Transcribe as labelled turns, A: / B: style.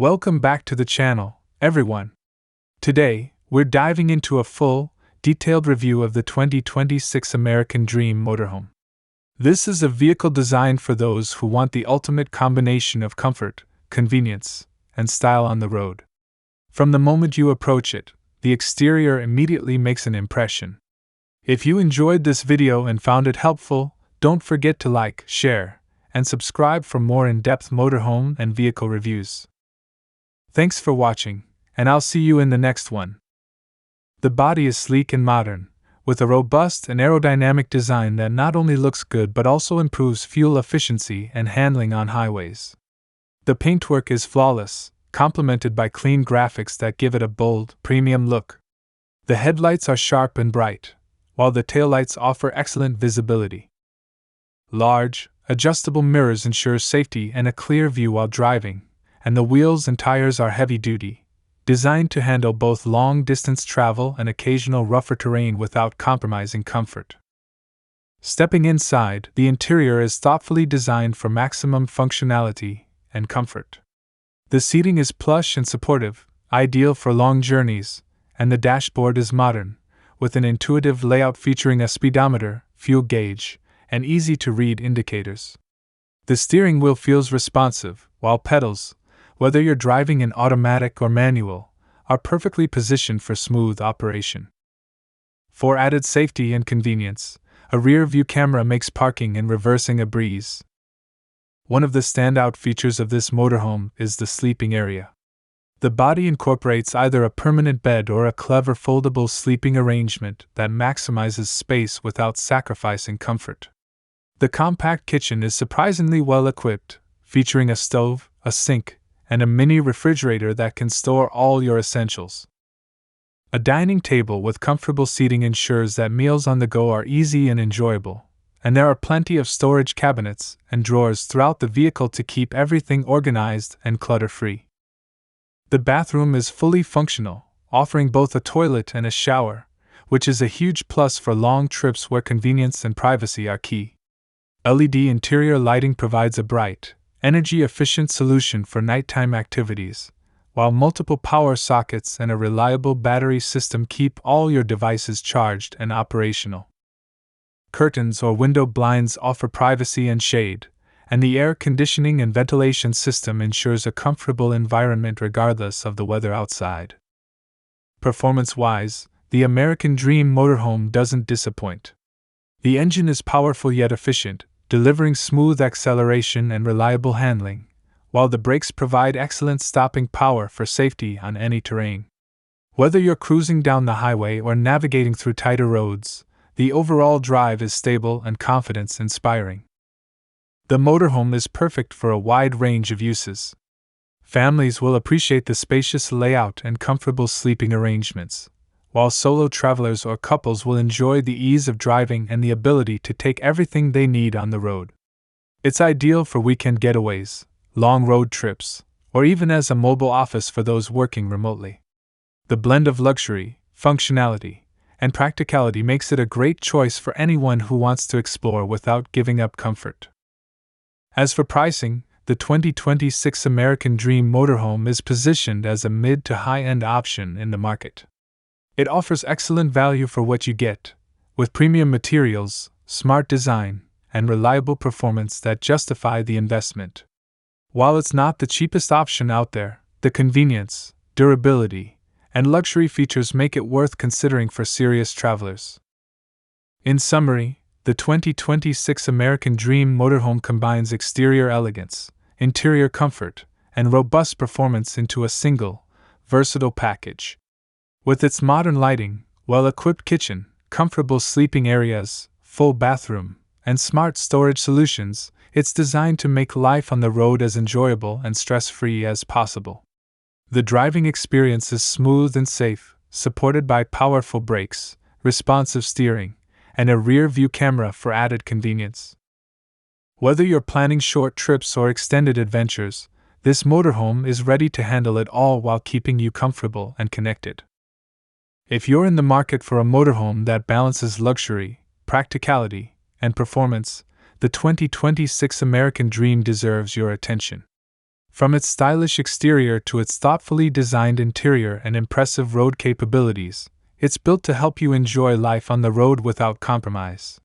A: Welcome back to the channel, everyone. Today, we're diving into a full, detailed review of the 2026 American Dream Motorhome. This is a vehicle designed for those who want the ultimate combination of comfort, convenience, and style on the road. From the moment you approach it, the exterior immediately makes an impression. If you enjoyed this video and found it helpful, don't forget to like, share, and subscribe for more in-depth motorhome and vehicle reviews. Thanks for watching, and I'll see you in the next one. The body is sleek and modern, with a robust and aerodynamic design that not only looks good but also improves fuel efficiency and handling on highways. The paintwork is flawless, complemented by clean graphics that give it a bold, premium look. The headlights are sharp and bright, while the taillights offer excellent visibility. Large, adjustable mirrors ensure safety and a clear view while driving, and the wheels and tires are heavy-duty, designed to handle both long-distance travel and occasional rougher terrain without compromising comfort. Stepping inside, the interior is thoughtfully designed for maximum functionality and comfort. The seating is plush and supportive, ideal for long journeys, and the dashboard is modern, with an intuitive layout featuring a speedometer, fuel gauge, and easy-to-read indicators. The steering wheel feels responsive, while pedals, whether you're driving in automatic or manual, are perfectly positioned for smooth operation. For added safety and convenience, a rear-view camera makes parking and reversing a breeze. One of the standout features of this motorhome is the sleeping area. The body incorporates either a permanent bed or a clever foldable sleeping arrangement that maximizes space without sacrificing comfort. The compact kitchen is surprisingly well equipped, featuring a stove, a sink, and a mini refrigerator that can store all your essentials. A dining table with comfortable seating ensures that meals on the go are easy and enjoyable, and there are plenty of storage cabinets and drawers throughout the vehicle to keep everything organized and clutter-free. The bathroom is fully functional, offering both a toilet and a shower, which is a huge plus for long trips where convenience and privacy are key. LED interior lighting provides a bright, energy-efficient solution for nighttime activities, while multiple power sockets and a reliable battery system keep all your devices charged and operational. Curtains or window blinds offer privacy and shade, and the air conditioning and ventilation system ensures a comfortable environment regardless of the weather outside. Performance-wise, the American Dream Motorhome doesn't disappoint. The engine is powerful yet efficient, delivering smooth acceleration and reliable handling, while the brakes provide excellent stopping power for safety on any terrain. Whether you're cruising down the highway or navigating through tighter roads, the overall drive is stable and confidence-inspiring. The motorhome is perfect for a wide range of uses. Families will appreciate the spacious layout and comfortable sleeping arrangements, while solo travelers or couples will enjoy the ease of driving and the ability to take everything they need on the road. It's ideal for weekend getaways, long road trips, or even as a mobile office for those working remotely. The blend of luxury, functionality, and practicality makes it a great choice for anyone who wants to explore without giving up comfort. As for pricing, the 2026 American Dream Motorhome is positioned as a mid to high-end option in the market. It offers excellent value for what you get, with premium materials, smart design, and reliable performance that justify the investment. While it's not the cheapest option out there, the convenience, durability, and luxury features make it worth considering for serious travelers. In summary, the 2026 American Dream Motorhome combines exterior elegance, interior comfort, and robust performance into a single, versatile package. With its modern lighting, well-equipped kitchen, comfortable sleeping areas, full bathroom, and smart storage solutions, it's designed to make life on the road as enjoyable and stress-free as possible. The driving experience is smooth and safe, supported by powerful brakes, responsive steering, and a rear-view camera for added convenience. Whether you're planning short trips or extended adventures, this motorhome is ready to handle it all while keeping you comfortable and connected. If you're in the market for a motorhome that balances luxury, practicality, and performance, the 2026 American Dream deserves your attention. From its stylish exterior to its thoughtfully designed interior and impressive road capabilities, it's built to help you enjoy life on the road without compromise.